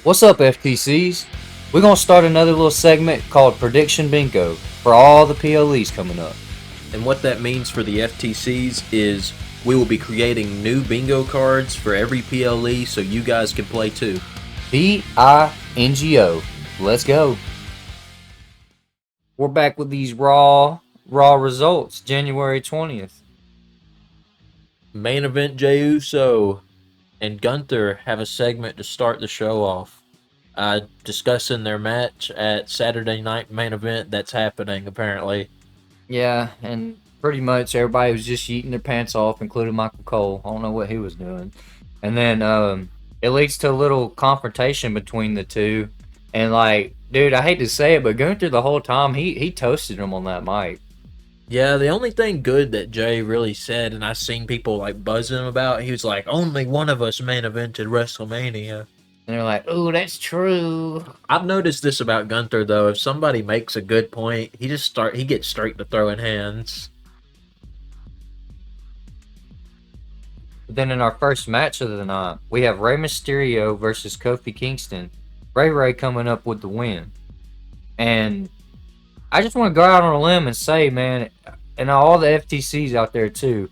What's up, FTCs? We're going to start another little segment called Prediction Bingo for all the PLEs coming up. And what that means for the FTCs is we will be creating new bingo cards for every PLE so you guys can play too. BINGO. Let's go. We're back with these raw results, January 20th. Main event Jey Uso and Gunther have a segment to start the show off. Discussing their match at Saturday Night Main Event that's happening apparently. Yeah, and pretty much everybody was just eating their pants off, including Michael Cole. I don't know what he was doing. And then it leads to a little confrontation between the two. And like, dude, I hate to say it, but Gunther the whole time he toasted him on that mic. Yeah, the only thing good that Jay really said, and I seen people like buzzing him about, he was like, only one of us main evented WrestleMania. And they're like, "Oh, that's true." I've noticed this about Gunther though. If somebody makes a good point, he gets straight to throwing hands. But then in our first match of the night, we have Rey Mysterio versus Kofi Kingston. Ray coming up with the win. And I just want to go out on a limb and say, man, and all the FTCs out there too,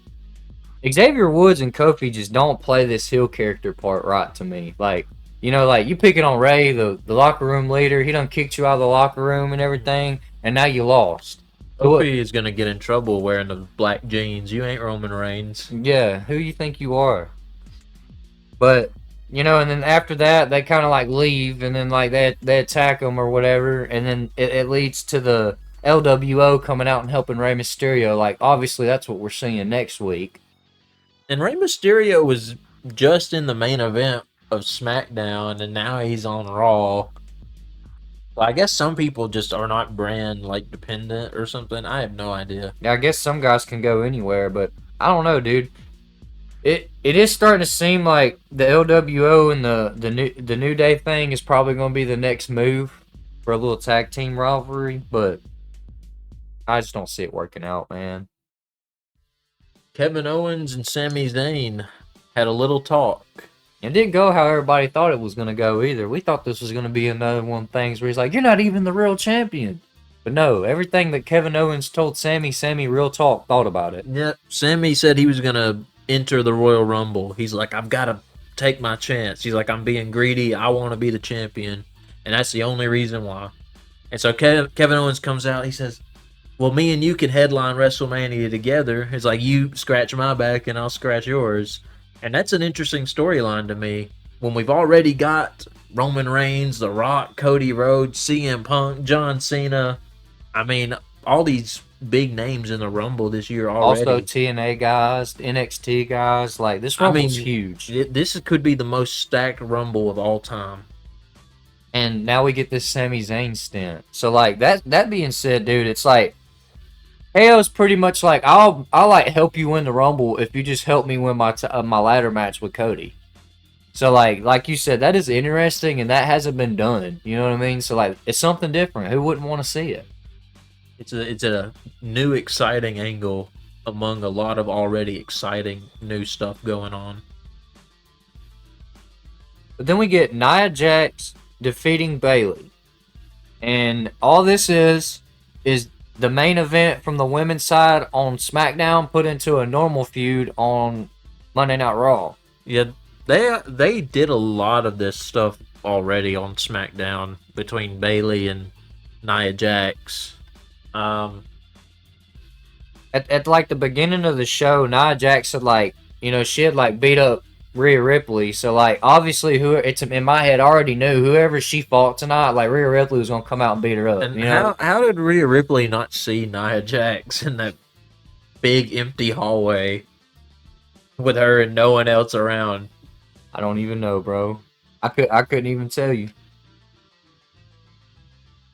Xavier Woods and Kofi just don't play this heel character part right to me. Like, you know, like you picking on Ray, the locker room leader, he done kicked you out of the locker room and everything, and now you lost. Kofi is gonna get in trouble wearing the black jeans. You ain't Roman Reigns. Yeah, who you think you are? But you know, and then after that, they kind of like leave, and then like they attack him or whatever, and then it leads to the LWO coming out and helping Rey Mysterio. Like, obviously, that's what we're seeing next week. And Rey Mysterio was just in the main event of SmackDown, and now he's on Raw. Well, I guess some people just are not brand like dependent or something. I have no idea. Yeah, I guess some guys can go anywhere, but I don't know, dude. It is starting to seem like the LWO and the New Day thing is probably going to be the next move for a little tag team rivalry, but I just don't see it working out, man. Kevin Owens and Sami Zayn had a little talk. It didn't go how everybody thought it was going to go either. We thought this was going to be another one of the things where he's like, "You're not even the real champion." But no, everything that Kevin Owens told Sami real talk thought about it. Yep, Sami said he was going to enter the Royal Rumble. He's like, I've got to take my chance. He's like, I'm being greedy. I want to be the champion. And that's the only reason why. And so Kevin Owens comes out. He says, well, me and you can headline WrestleMania together. It's like, you scratch my back and I'll scratch yours. And that's an interesting storyline to me. When we've already got Roman Reigns, The Rock, Cody Rhodes, CM Punk, John Cena. I mean, all these big names in the Rumble this year already. Also TNA guys, NXT guys. Like, this Rumble's huge. This could be the most stacked Rumble of all time. And now we get this Sami Zayn stint. So, like, that being said, dude, it's like, KO's pretty much like, I'll like help you win the Rumble if you just help me win my ladder match with Cody. So like you said, that is interesting, and that hasn't been done. You know what I mean? So like, it's something different. Who wouldn't want to see it? It's a new exciting angle among a lot of already exciting new stuff going on. But then we get Nia Jax defeating Bayley, and all this is the main event from the women's side on SmackDown put into a normal feud on Monday Night Raw. Yeah, they did a lot of this stuff already on SmackDown between Bayley and Nia Jax. At like the beginning of the show, Nia Jax had like, you know, she had like beat up Rhea Ripley. So like, obviously, it's in my head, I already knew whoever she fought tonight, like Rhea Ripley was gonna come out and beat her up. And you know? how did Rhea Ripley not see Nia Jax in that big empty hallway with her and no one else around? I don't even know, bro. I couldn't even tell you.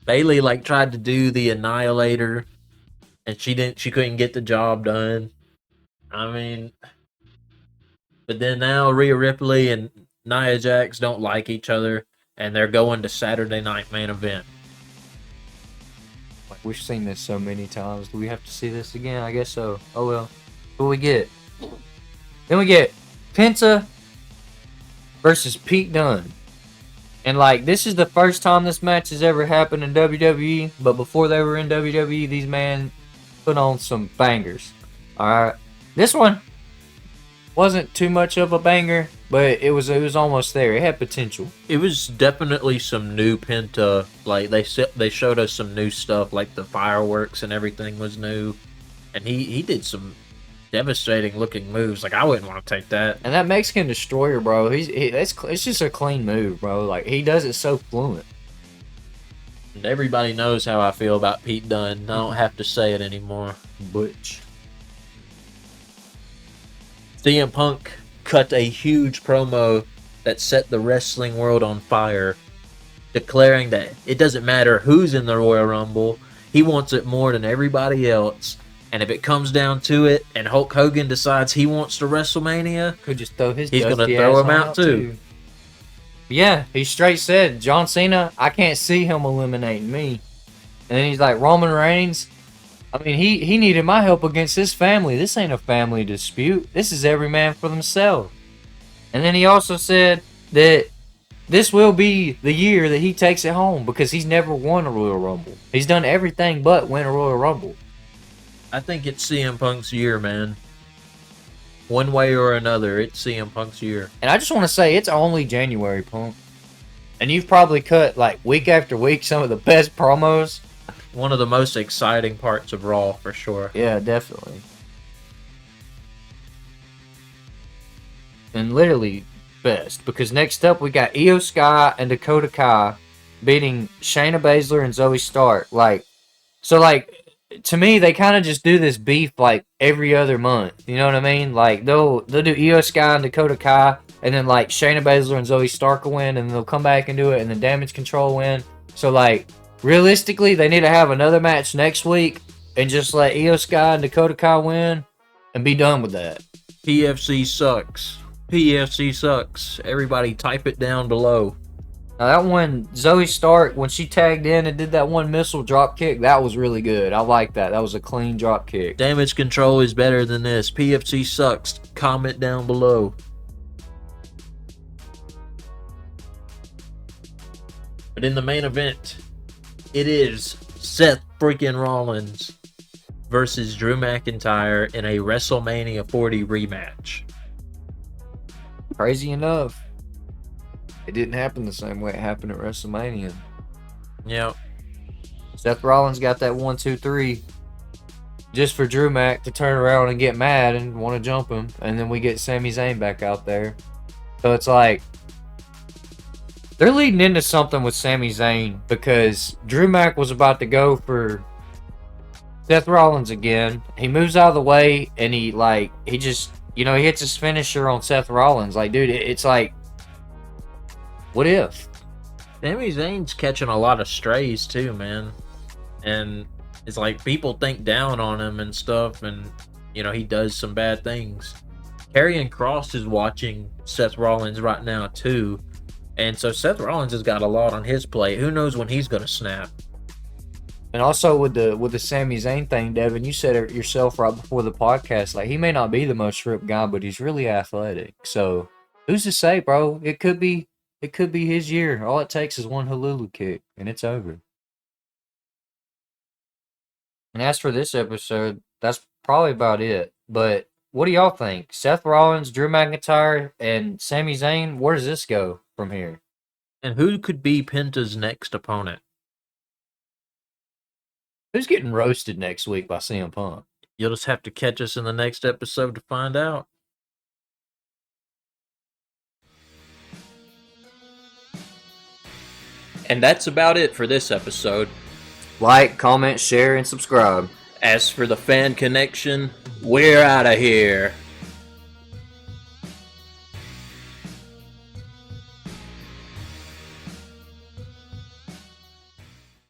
Bayley like tried to do the Annihilator, and she couldn't get the job done. I mean, but then now Rhea Ripley and Nia Jax don't like each other, and they're going to Saturday Night Main Event. Like, we've seen this so many times. Do we have to see this again? I guess so. Oh well. What we get? Then we get Penta versus Pete Dunne. And like, this is the first time this match has ever happened in WWE. But before they were in WWE, these men put on some bangers. All right, this one wasn't too much of a banger, but it was almost there. It had potential. It was definitely some new Penta. Like they showed us some new stuff, like the fireworks and everything was new, and he did some devastating looking moves. Like I wouldn't want to take that. And that Mexican Destroyer, bro, it's just a clean move, bro. Like he does it so fluent. And everybody knows how I feel about Pete Dunne. I don't have to say it anymore. Butch. CM Punk cut a huge promo that set the wrestling world on fire, declaring that it doesn't matter who's in the Royal Rumble, he wants it more than everybody else. And if it comes down to it, and Hulk Hogan decides he wants to WrestleMania, Could just throw his. he's going to dusty throw ass him on out too. Yeah, he straight said, John Cena, I can't see him eliminating me. And then he's like, Roman Reigns, I mean, he needed my help against his family. This ain't a family dispute. This is every man for themselves. And then he also said that this will be the year that he takes it home because he's never won a Royal Rumble. He's done everything but win a Royal Rumble. I think it's CM Punk's year, man. One way or another, it's CM Punk's year. And I just want to say, it's only January, Punk. And you've probably cut, like, week after week, some of the best promos. One of the most exciting parts of Raw, for sure. Yeah, definitely. And literally best. Because next up, we got Io Sky and Dakota Kai beating Shayna Baszler and Zoe Stark. To me, they kind of just do this beef, like, every other month. You know what I mean? Like, they'll do Io Sky and Dakota Kai, and then, like, Shayna Baszler and Zoe Stark will win, and then they'll come back and do it, and then Damage Control win. So, like, realistically, they need to have another match next week, and just let Io Sky and Dakota Kai win, and be done with that. PFC sucks. PFC sucks. Everybody type it down below. Now that one, Zoe Stark, when she tagged in and did that one missile drop kick, that was really good. I like that. That was a clean drop kick. Damage Control is better than this. PFC sucks. Comment down below. But in the main event, it is Seth freaking Rollins versus Drew McIntyre in a WrestleMania 40 rematch. Crazy enough, it didn't happen the same way it happened at WrestleMania. Yep. Seth Rollins got that 1, 2, 3 just for Drew Mac to turn around and get mad and want to jump him. And then we get Sami Zayn back out there. So it's like, they're leading into something with Sami Zayn because Drew Mac was about to go for Seth Rollins again. He moves out of the way and he just, he hits his finisher on Seth Rollins. Like, dude, it's like, what if? Sami Zayn's catching a lot of strays too, man. And it's like people think down on him and stuff, and he does some bad things. Karrion Kross is watching Seth Rollins right now too. And so Seth Rollins has got a lot on his plate. Who knows when he's gonna snap? And also with the Sami Zayn thing, Devin, you said it yourself right before the podcast. Like, he may not be the most ripped guy, but he's really athletic. So who's to say, bro? It could be his year. All it takes is one Hululu kick, and it's over. And as for this episode, that's probably about it. But what do y'all think? Seth Rollins, Drew McIntyre, and Sami Zayn, where does this go from here? And who could be Penta's next opponent? Who's getting roasted next week by CM Punk? You'll just have to catch us in the next episode to find out. And that's about it for this episode. Like, comment, share, and subscribe. As for the fan connection, we're out of here.